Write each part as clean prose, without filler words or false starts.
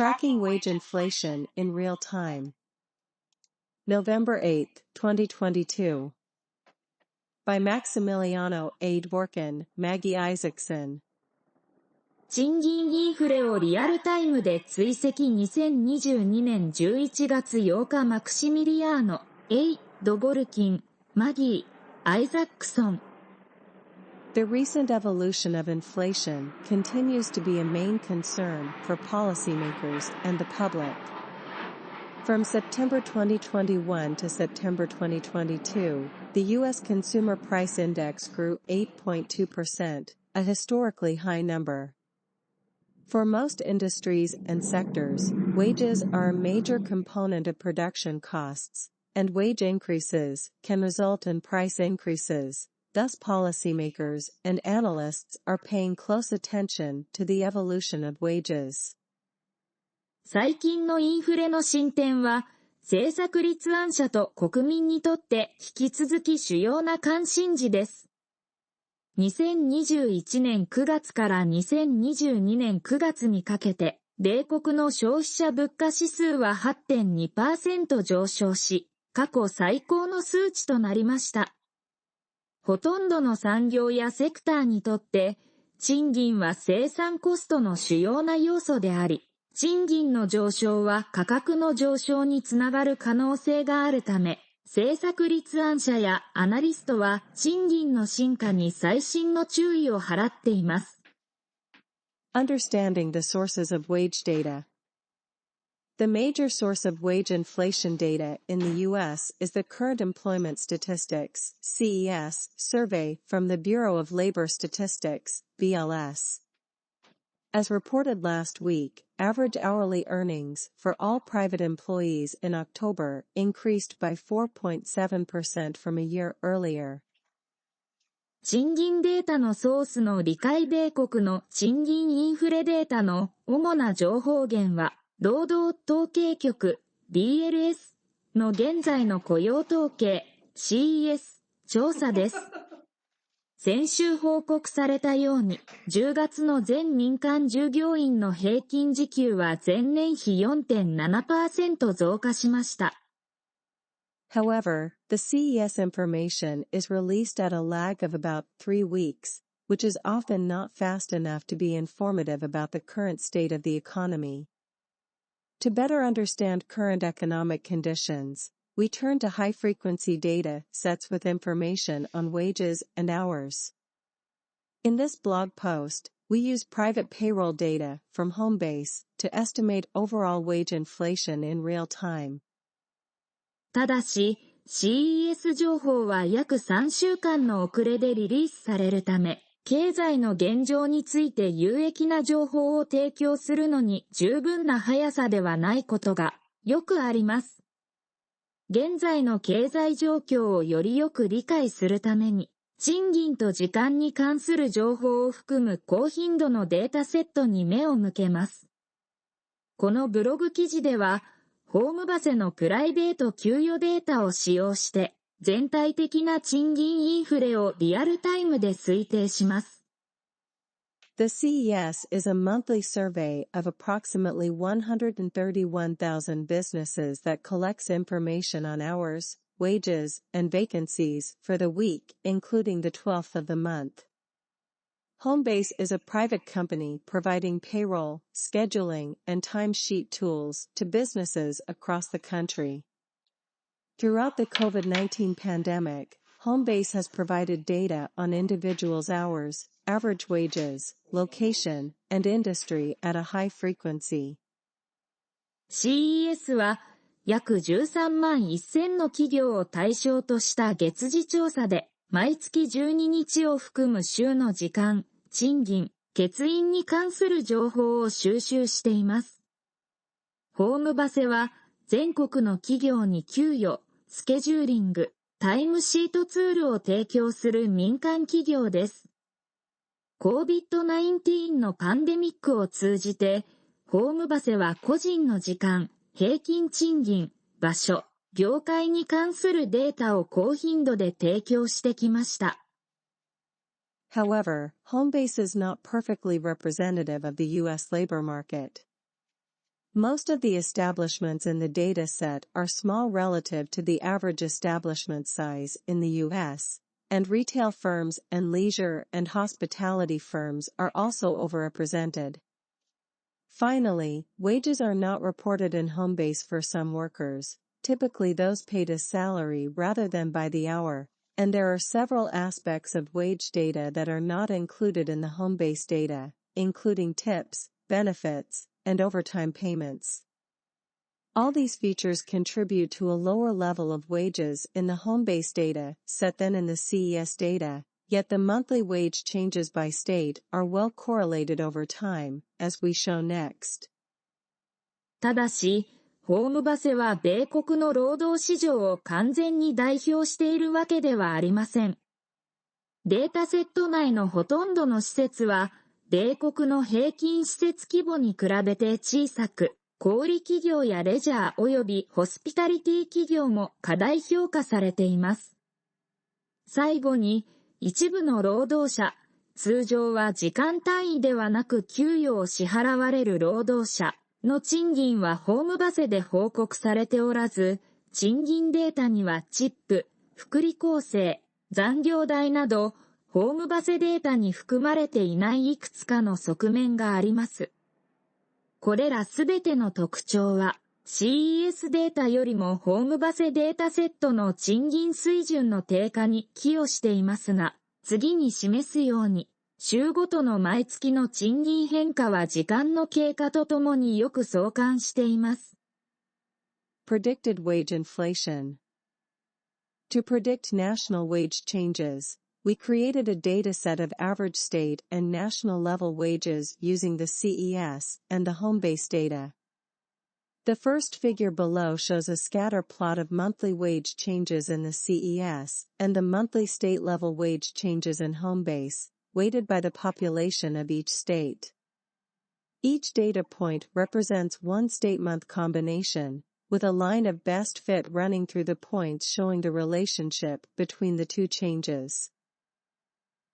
Tracking Wage Inflation in Real Time. November 8, 2022. By Maximiliano A. Dworkin, Maggie Isaacson. 賃金インフレをリアルタイムで追跡2022年11月8日マクシミリアーノ、A. ドボルキン、マギー、アイザックソン。The recent evolution of inflation continues to be a main concern for policymakers and the public. From September 2021 to September 2022, the U.S. Consumer Price Index grew 8.2%, a historically high number. For most industries and sectors, wages are a major component of production costs, and wage increases can result in price increases. Thus policymakers and analysts are paying close attention to the evolution of wages. 最近のインフレの進展は、政策立案者と国民にとって引き続き主要な関心事です。2021年9月から2022年9月にかけて、米国の消費者物価指数は 8.2% 上昇し、過去最高の数値となりました。ほとんどの産業やセクターにとって、賃金は生産コストの主要な要素であり、賃金の上昇は価格の上昇につながる可能性があるため、政策立案者やアナリストは賃金の進化に細心の注意を払っています。Understanding the sources of wage data.The major source of wage inflation data in the U.S. is the Current Employment Statistics (CES) survey from the Bureau of Labor Statistics (BLS). As reported last week, average hourly earnings for all private employees in October increased by 4.7% from a year earlier. 賃金データのソースの理解米国の賃金インフレデータの主な情報源は、労働統計局 BLS の現在の雇用統計 CES 調査です。先週報告されたように、10月の全民間従業員の平均時給は前年比 4.7% 増加しました。However, the CES information is released at a lag of about 3 weeks, which is often not fast enough to be informative about the current state of the economy.To better understand current economic conditions, we turn to high-frequency data sets with information on wages and hours. In this blog post, we use private payroll data from Homebase to estimate overall wage inflation in real time. ただし、CES 情報は約3週間の遅れでリリースされるため、経済の現状について有益な情報を提供するのに十分な速さではないことがよくあります。現在の経済状況をよりよく理解するために、賃金と時間に関する情報を含む高頻度のデータセットに目を向けます。このブログ記事では、ホームバセのプライベート給与データを使用して、全体的な賃金インフレをリアルタイムで推定します。The CES is a monthly survey of approximately 131,000 businesses that collects information on hours, wages, and vacancies for the week, including the 12th of the month. Homebase is a private company providing payroll, scheduling, and timesheet tools to businesses across the country.Throughout the COVID-19 pandemic, Homebase has provided data on individuals' hours, average wages, location, and industry at a high frequency. CES は約13万1000の企業を対象とした月次調査で、毎月12日を含む週の時間、賃金、欠員に関する情報を収集しています。ホームバセは全国の企業に給与、スケジューリング、タイムシートツールを提供する民間企業です。COVID-19 のパンデミックを通じて、ホームバセは個人の時間、平均賃金、場所、業界に関するデータを高頻度で提供してきました。However, Homebase is not perfectly representative of the U.S. labor market. Most of the establishments in the data set are small relative to the average establishment size in the U.S., and retail firms and leisure and hospitality firms are also overrepresented. Finally, wages are not reported in home base for some workers, typically those paid as salary rather than by the hour, and there are several aspects of wage data that are not included in the home base data, including tips, benefits, and overtime payments. All these features contribute to a lower level of wages in the home base data set than in the CES data, yet the monthly wage changes by state are well correlated over time, as we show next. ただし、ホームバセは米国の労働市場を完全に代表しているわけではありません。データセット内のほとんどの施設は、米国の平均施設規模に比べて小さく、小売企業やレジャー及びホスピタリティ企業も過大評価されています。最後に、一部の労働者、通常は時間単位ではなく給与を支払われる労働者の賃金はホームバセで報告されておらず、賃金データにはチップ、福利厚生、残業代など、ホームバセデータに含まれていないいくつかの側面があります。これらすべての特徴は CES データよりもホームバセデータセットの賃金水準の低下に寄与していますが、次に示すように、週ごとの毎月の賃金変化は時間の経過とともによく相関しています。Predicted wage inflation. To predict national wage changes, we created a data set of average state and national level wages using the CES and the home base data. The first figure below shows a scatter plot of monthly wage changes in the CES and the monthly state level wage changes in home base, weighted by the population of each state. Each data point represents one state-month combination, with a line of best fit running through the points showing the relationship between the two changes.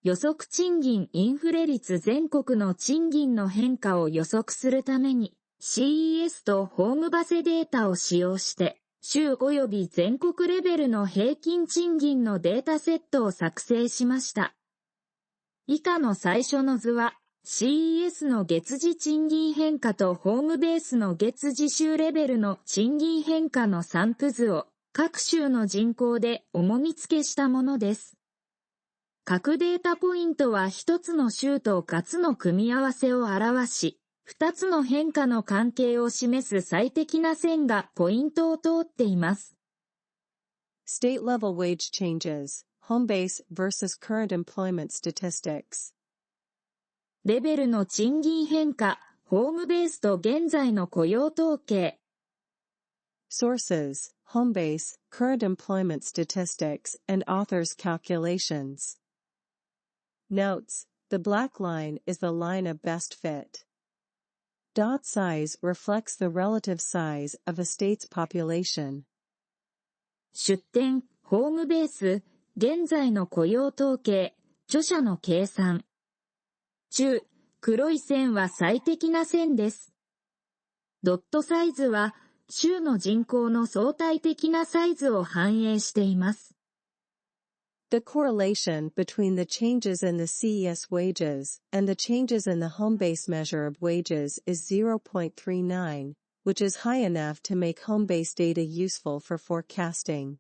予測賃金インフレ率全国の賃金の変化を予測するために CES とホームバセデータを使用して州及び全国レベルの平均賃金のデータセットを作成しました。以下の最初の図は CES の月次賃金変化とホームベースの月次州レベルの賃金変化の散布図を各州の人口で重み付けしたものです。各データポイントは一つの州と数の組み合わせを表し、二つの変化の関係を示す最適な線がポイントを通っています。State level wage changes, home base versus current employment statistics. レベルの賃金変化、ホームベースと現在の雇用統計。Sources, home base, current employment statistics, and authors' calculations. Notes, the black line is the line of best fit. Dot size reflects the relative size of a state's population. 出典、ホームベース、現在の雇用統計、著者の計算。中、黒い線は最適な線です。ドットサイズは、州の人口の相対的なサイズを反映しています。The correlation between the changes in the CES wages and the changes in the home base measure of wages is 0.39, which is high enough to make home base data useful for forecasting.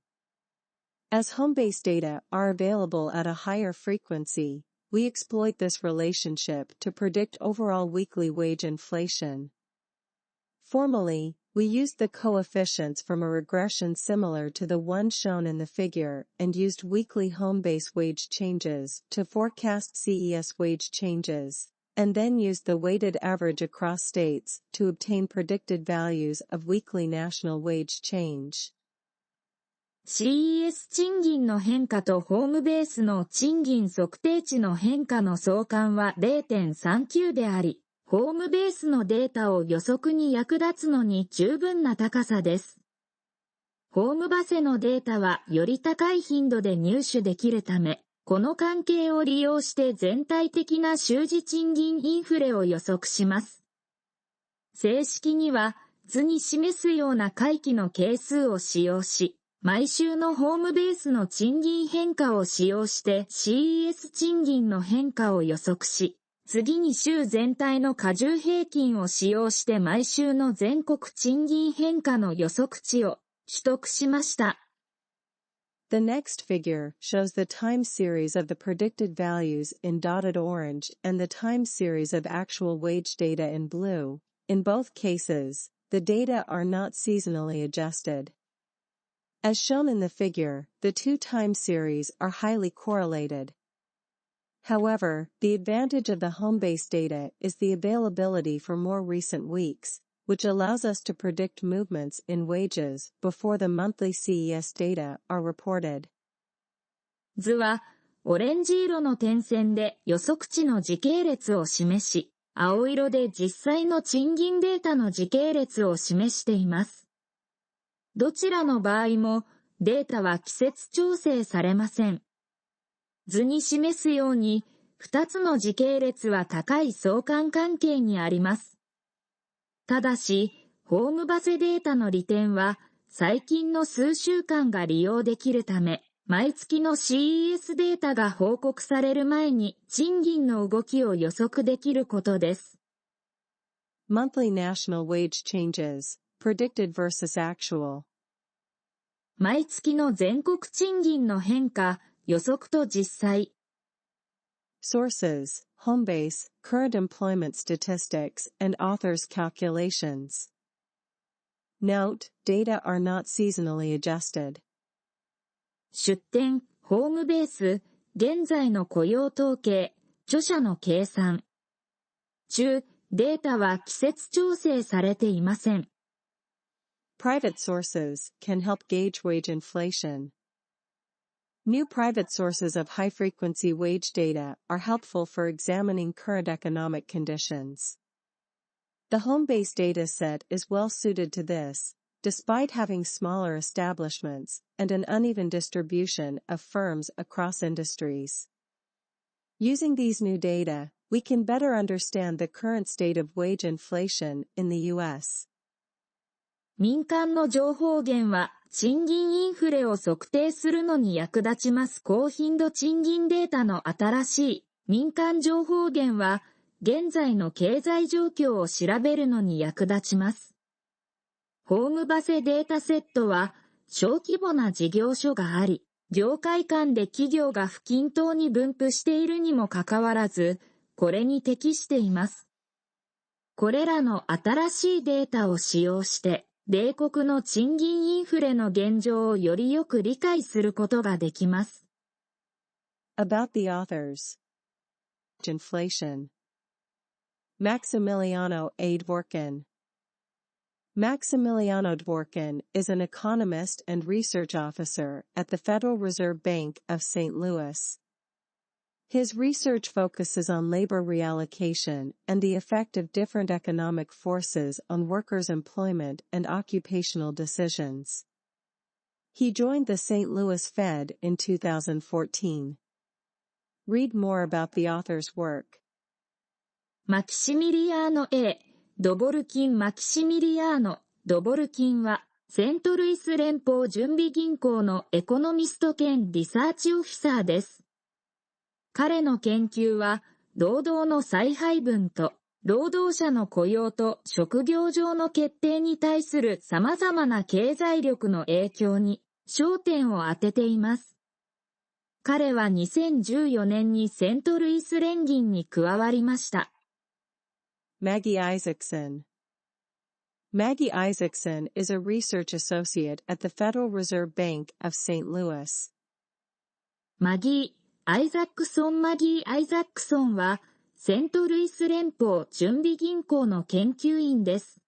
As home base data are available at a higher frequency, we exploit this relationship to predict overall weekly wage inflation. Formally, we used the coefficients from a regression similar to the one shown in the figure and used weekly home base wage changes to forecast CES wage changes, and then used the weighted average across states to obtain predicted values of weekly national wage change. CES 賃金の変化とホームベースの賃金測定値の変化の相関は 0.39 であり、ホームベースのデータを予測に役立つのに十分な高さです。ホームバセのデータはより高い頻度で入手できるため、この関係を利用して全体的な週次賃金インフレを予測します。正式には図に示すような回帰の係数を使用し、毎週のホームベースの賃金変化を使用して CES 賃金の変化を予測し、次に週全体の加重平均を使用して毎週の全国賃金変化の予測値を取得しました。The next figure shows the time series of the predicted values in dotted orange and the time series of actual wage data in blue. In both cases, the data are not seasonally adjusted. As shown in the figure, the two time series are highly correlated. However, the advantage of the home-based data is the availability for more recent weeks, which allows us to predict movements in wages before the monthly CES data are reported. 図は、オレンジ色の点線で予測値の時系列を示し、青色で実際の賃金データの時系列を示しています。どちらの場合もデータは季節調整されません。図に示すように、2つの時系列は高い相関関係にあります。ただし、ホームバセデータの利点は、最近の数週間が利用できるため、毎月の CES データが報告される前に賃金の動きを予測できることです。Monthly national wage changes, predicted versus actual. 毎月の全国賃金の変化、予測と実際。Sources, Homebase, Current Employment Statistics, and Authors' Calculations. Note, data are not seasonally adjusted. 出典、ホームベース、現在の雇用統計、著者の計算。中、データは季節調整されていません。Private sources can help gauge wage inflation. New private sources of high-frequency wage data are helpful for examining current economic conditions. The home-based data set is well suited to this, despite having smaller establishments and an uneven distribution of firms across industries. Using these new data, we can better understand the current state of wage inflation in the U.S. 民間の情報源は、賃金インフレを測定するのに役立ちます高頻度賃金データの新しい民間情報源は、現在の経済状況を調べるのに役立ちます。ホームバセデータセットは、小規模な事業所があり、業界間で企業が不均等に分布しているにもかかわらず、これに適しています。これらの新しいデータを使用して、米国の賃金インフレの現状をよりよく理解することができます。About the authors. Inflation. Maximiliano A. Dworkin. Maximiliano Dworkin is an economist and research officer at the Federal Reserve Bank of St. Louis. His research focuses on labor reallocation and the effect of different economic forces on workers' employment and occupational decisions. He joined the St. Louis Fed in 2014. Read more about the author's work. マキシミリアーノ A. ドボルキン・マキシミリアーノ・ドボルキンは、セントルイス連邦準備銀行のエコノミスト兼リサーチオフィサーです。彼の研究は、労働の再配分と、労働者の雇用と職業上の決定に対する様々な経済力の影響に焦点を当てています。彼は2014年にセントルイス連銀に加わりました。Maggie Isaacson. Maggie Isaacson is a research associate at the Federal Reserve Bank of St. Louis. マギー・アイザックソンは、セントルイス連邦準備銀行の研究員です。